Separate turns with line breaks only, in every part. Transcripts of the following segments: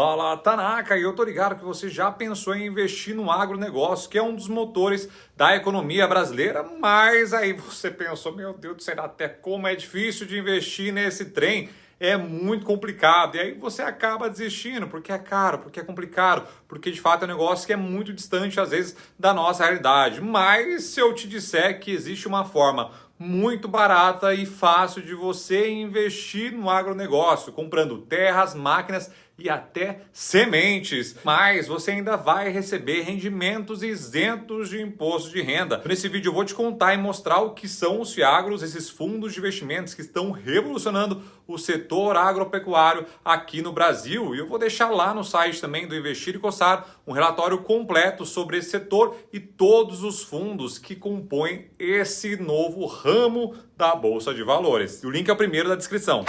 Fala, Tanaka, e eu tô ligado que você já pensou em investir no agronegócio, que é um dos motores da economia brasileira, mas aí você pensou, meu Deus do céu, até como é difícil de investir nesse trem, é muito complicado, e aí você acaba desistindo, porque é caro, porque é complicado, porque de fato é um negócio que é muito distante, às vezes, da nossa realidade. Mas se eu te disser que existe uma forma muito barata e fácil de você investir no agronegócio, comprando terras, máquinas e até sementes. Mas você ainda vai receber rendimentos isentos de imposto de renda. Nesse vídeo eu vou te contar e mostrar o que são os FIAGROS, esses fundos de investimentos que estão revolucionando o setor agropecuário aqui no Brasil. E eu vou deixar lá no site também do Investir e Coçar um relatório completo sobre esse setor e todos os fundos que compõem esse novo ramo da Bolsa de Valores. O link é o primeiro da descrição.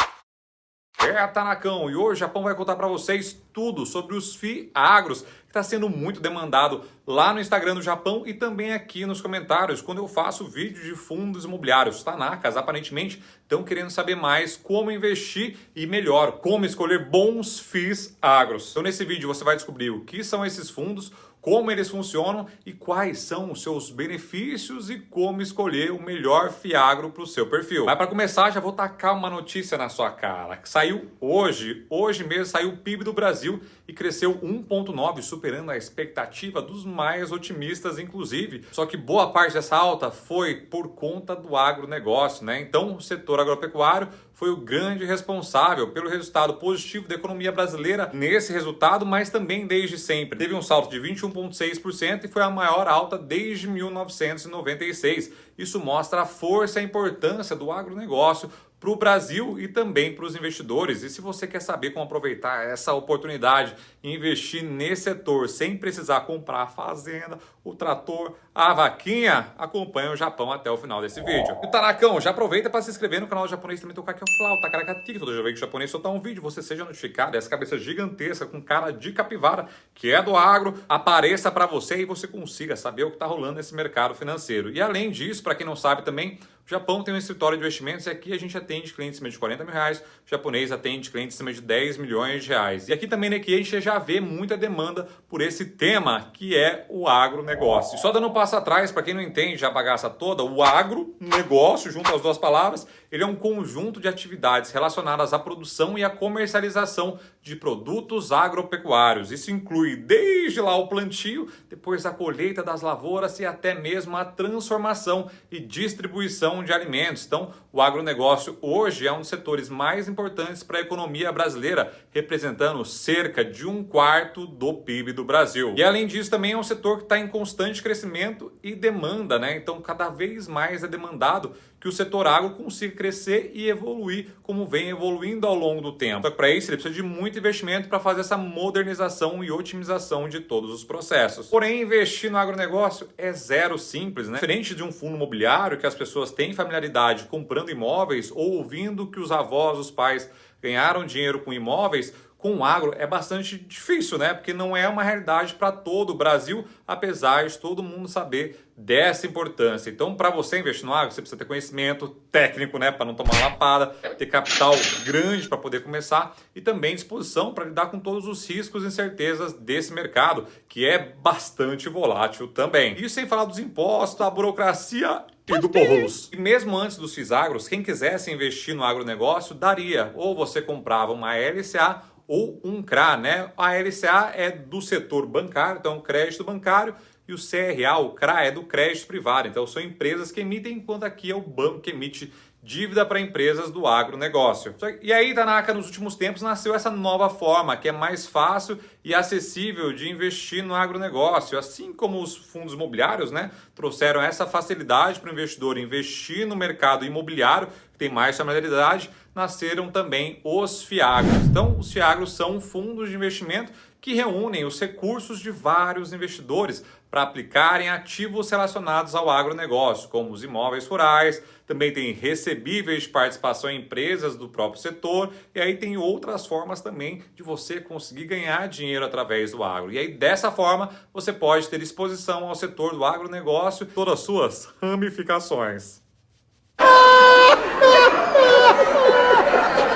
Tanakão, e hoje o Japão vai contar para vocês tudo sobre os FIAGROS, que está sendo muito demandado lá no Instagram do Japão e também aqui nos comentários, quando eu faço vídeo de fundos imobiliários. Tanakas aparentemente estão querendo saber mais como investir e melhor, como escolher bons FIAGROS. Então nesse vídeo você vai descobrir o que são esses fundos, como eles funcionam e quais são os seus benefícios e como escolher o melhor FIAGRO para o seu perfil. Mas para começar, já vou tacar uma notícia na sua cara, que saiu hoje mesmo saiu o PIB do Brasil e cresceu 1,9, superando a expectativa dos mais otimistas, inclusive. Só que boa parte dessa alta foi por conta do agronegócio, né? Então, o setor agropecuário foi o grande responsável pelo resultado positivo da economia brasileira nesse resultado, mas também desde sempre. Teve um salto de 21,6% e foi a maior alta desde 1996. Isso mostra a força e a importância do agronegócio para o Brasil e também para os investidores. E se você quer saber como aproveitar essa oportunidade e investir nesse setor sem precisar comprar a fazenda, o trator, a vaquinha, acompanha o Japão até o final desse vídeo. E Tanakão, já aproveita para se inscrever no canal japonês também, tocar aqui o flauta, caracatica, toda vez que o japonês soltar um vídeo, você seja notificado, essa cabeça gigantesca com cara de capivara, que é do agro, apareça para você e você consiga saber o que está rolando nesse mercado financeiro. E além disso, para quem não sabe também, o Japão tem um escritório de investimentos e aqui a gente atende clientes acima de 40 mil reais, o japonês atende clientes acima de 10 milhões de reais. E aqui também aqui a gente já vê muita demanda por esse tema que é o agronegócio. Só dando um passo atrás, para quem não entende a bagaça toda, o agronegócio, junto às duas palavras, ele é um conjunto de atividades relacionadas à produção e à comercialização de produtos agropecuários. Isso inclui desde lá o plantio, depois a colheita das lavouras e até mesmo a transformação e distribuição de alimentos. Então, o agronegócio hoje é um dos setores mais importantes para a economia brasileira, representando cerca de 1/4 do PIB do Brasil. E além disso, também é um setor que está em constante crescimento e demanda, né? Então, cada vez mais é demandado que o setor agro consiga crescer e evoluir como vem evoluindo ao longo do tempo. Só que para isso ele precisa de muito investimento para fazer essa modernização e otimização de todos os processos. Porém, investir no agronegócio é zero simples, né? Diferente de um fundo imobiliário que as pessoas têm familiaridade comprando imóveis ou ouvindo que os avós, os pais ganharam dinheiro com imóveis, com o agro é bastante difícil, né? Porque não é uma realidade para todo o Brasil, apesar de todo mundo saber dessa importância. Então, para você investir no agro, você precisa ter conhecimento técnico, né? Para não tomar lapada, ter capital grande para poder começar e também disposição para lidar com todos os riscos e incertezas desse mercado, que é bastante volátil também. Isso sem falar dos impostos, da burocracia e do Corrus. E mesmo antes dos FIAGROS, quem quisesse investir no agronegócio, daria. Ou você comprava uma LCA ou um CRA, né? A LCA é do setor bancário, então crédito bancário, e o CRA, o CRA, é do crédito privado. Então são empresas que emitem, enquanto aqui é o banco que emite dívida para empresas do agronegócio. E aí, Tanaka, nos últimos tempos nasceu essa nova forma, que é mais fácil e acessível de investir no agronegócio. Assim como os fundos imobiliários, né, trouxeram essa facilidade para o investidor investir no mercado imobiliário, que tem mais familiaridade, nasceram também os FIAGROS. Então, os FIAGROS são fundos de investimento que reúnem os recursos de vários investidores para aplicarem ativos relacionados ao agronegócio, como os imóveis rurais, também tem recebíveis de participação em empresas do próprio setor, e aí tem outras formas também de você conseguir ganhar dinheiro através do agro. E aí, dessa forma, você pode ter exposição ao setor do agronegócio e todas as suas ramificações.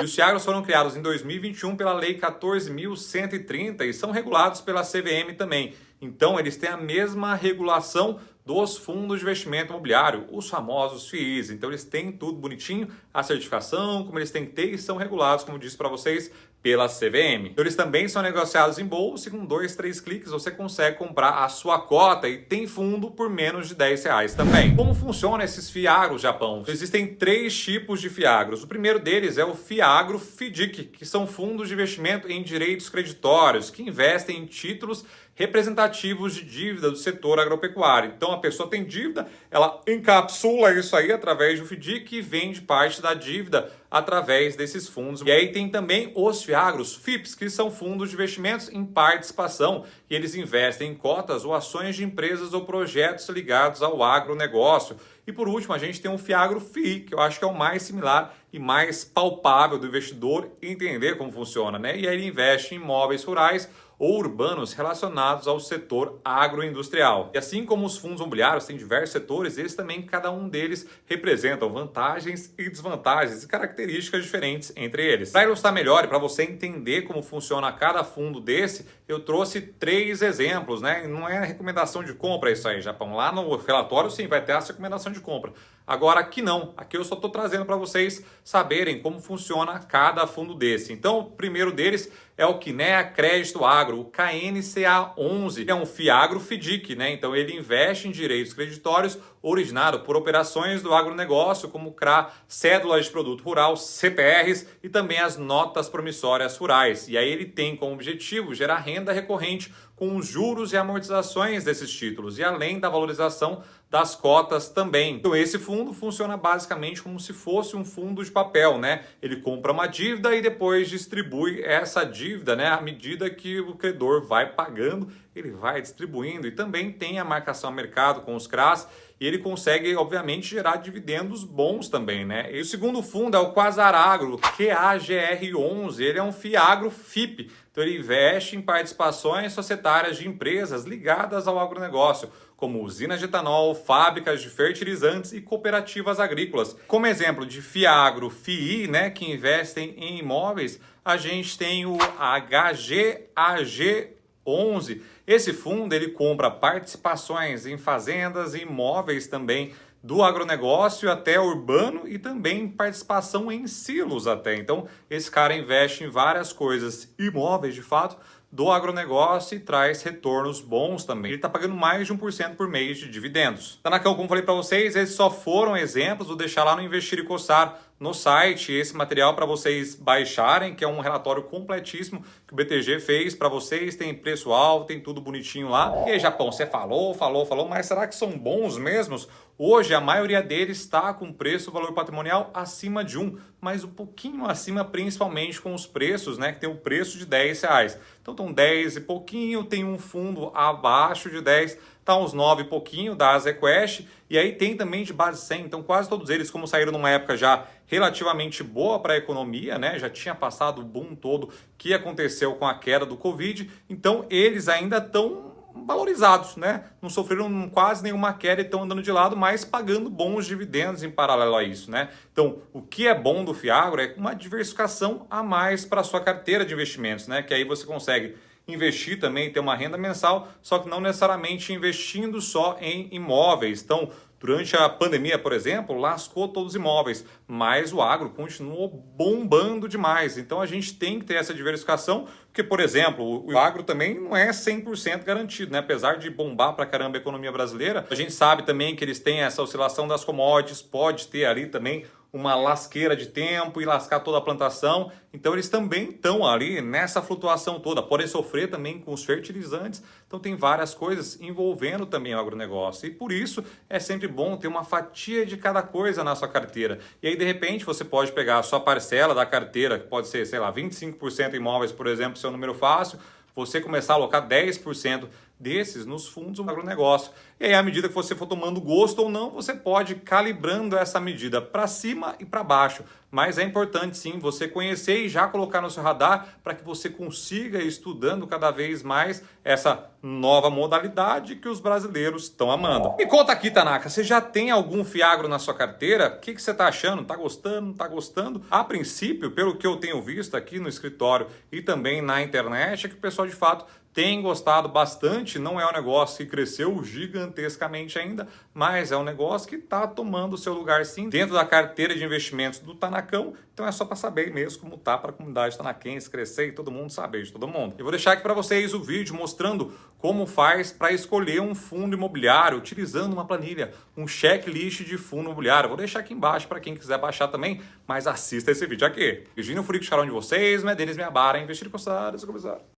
E os FIAGROS foram criados em 2021 pela Lei 14.130 e são regulados pela CVM também. Então, eles têm a mesma regulação dos fundos de investimento imobiliário, os famosos FIIs. Então, eles têm tudo bonitinho, a certificação, como eles têm que ter, e são regulados, como disse para vocês, pela CVM. Então, eles também são negociados em bolsa e com 2, 3 cliques você consegue comprar a sua cota e tem fundo por menos de R$10 também. Como funciona esses FIAGROS, Japão? Existem 3 tipos de FIAGROS. O primeiro deles é o FIAGRO FIDIC, que são fundos de investimento em direitos creditórios, que investem em títulos representativos de dívida do setor agropecuário. Então a pessoa tem dívida, ela encapsula isso aí através do FIDIC e vende parte da dívida através desses fundos. E aí tem também os FIAGROS FIPS, que são fundos de investimentos em participação, e eles investem em cotas ou ações de empresas ou projetos ligados ao agronegócio. E por último, a gente tem um FIAGRO FII, que eu acho que é o mais similar e mais palpável do investidor entender como funciona, né? E aí ele investe em imóveis rurais ou urbanos relacionados ao setor agroindustrial. E assim como os fundos imobiliários têm diversos setores, eles também, cada um deles, representam vantagens e desvantagens e características diferentes entre eles. Para ilustrar melhor e para você entender como funciona cada fundo desse, eu trouxe 3 exemplos, né? Não é recomendação de compra isso aí, Japão. Lá no relatório, sim, vai ter essa recomendação de compra. Agora aqui não, aqui eu só estou trazendo para vocês saberem como funciona cada fundo desse. Então, o primeiro deles é o Kinea Crédito Agro, o KNCA11, que é um FIAGRO FIDIC, né? Então ele investe em direitos creditórios originado por operações do agronegócio, como CRA, cédulas de produto rural, CPRs e também as notas promissórias rurais. E aí ele tem como objetivo gerar renda recorrente com os juros e amortizações desses títulos, e além da valorização das cotas também. Então esse fundo funciona basicamente como se fosse um fundo de papel, né? Ele compra uma dívida e depois distribui essa dívida, né? À medida que o credor vai pagando, ele vai distribuindo, e também tem a marcação a mercado com os CRAs, e ele consegue, obviamente, gerar dividendos bons também, né? E o segundo fundo é o Quasar Agro, QAGR11, ele é um FIAGRO FIP, então ele investe em participações societárias de empresas ligadas ao agronegócio, como usinas de etanol, fábricas de fertilizantes e cooperativas agrícolas. Como exemplo de FIAGRO FII, né, que investem em imóveis, a gente tem o HGAG11. Esse fundo ele compra participações em fazendas e imóveis também do agronegócio até urbano, e também participação em silos até. Então esse cara investe em várias coisas imóveis de fato do agronegócio e traz retornos bons também. Ele está pagando mais de 1% por mês de dividendos. Tanakão, como falei para vocês, esses só foram exemplos, vou deixar lá no Investir e Coçar no site esse material para vocês baixarem, que é um relatório completíssimo que o BTG fez para vocês, tem preço alto, tem tudo bonitinho lá. E aí, Japão, você falou, mas será que são bons mesmos? Hoje a maioria deles está com preço, valor patrimonial acima de 1, mas um pouquinho acima, principalmente com os preços, né, que tem o preço de R$10. Então estão 10 e pouquinho, tem um fundo abaixo de 10, tá uns 9 e pouquinho da Azequest, e aí tem também de base 100, então quase todos eles, como saíram numa época já relativamente boa para a economia, né, já tinha passado o boom todo que aconteceu com a queda do Covid, então eles ainda estão valorizados, né? Não sofreram quase nenhuma queda e estão andando de lado, mas pagando bons dividendos em paralelo a isso, né? Então, o que é bom do FIAGRO é uma diversificação a mais para a sua carteira de investimentos, né? Que aí você consegue investir também, ter uma renda mensal, só que não necessariamente investindo só em imóveis. Então, durante a pandemia, por exemplo, lascou todos os imóveis, mas o agro continuou bombando demais. Então a gente tem que ter essa diversificação, porque, por exemplo, o agro também não é 100% garantido, né? Apesar de bombar pra caramba a economia brasileira, a gente sabe também que eles têm essa oscilação das commodities, pode ter ali também uma lasqueira de tempo e lascar toda a plantação. Então eles também estão ali nessa flutuação toda, podem sofrer também com os fertilizantes. Então tem várias coisas envolvendo também o agronegócio. E por isso é sempre bom ter uma fatia de cada coisa na sua carteira. E aí de repente você pode pegar a sua parcela da carteira, que pode ser, sei lá, 25% imóveis, por exemplo, seu número fácil, você começar a alocar 10% desses nos fundos do agronegócio. E aí, à medida que você for tomando gosto ou não, você pode ir calibrando essa medida para cima e para baixo. Mas é importante sim você conhecer e já colocar no seu radar para que você consiga ir estudando cada vez mais essa nova modalidade que os brasileiros estão amando. Me conta aqui, Tanaka, você já tem algum Fiagro na sua carteira? O que você está achando? Tá gostando? Não tá gostando? A princípio, pelo que eu tenho visto aqui no escritório e também na internet, é que o pessoal de fato tem gostado bastante. Não é um negócio que cresceu gigantescamente ainda, mas é um negócio que está tomando o seu lugar sim dentro da carteira de investimentos do Tanacão. Então é só para saber mesmo como tá para a comunidade tanaquense crescer e todo mundo saber de todo mundo. Eu vou deixar aqui para vocês o vídeo mostrando como faz para escolher um fundo imobiliário utilizando uma planilha, um checklist de fundo imobiliário. Eu vou deixar aqui embaixo para quem quiser baixar também, mas assista esse vídeo aqui. Virginia Furico, charão de vocês, Denis Miabara, investir com começar.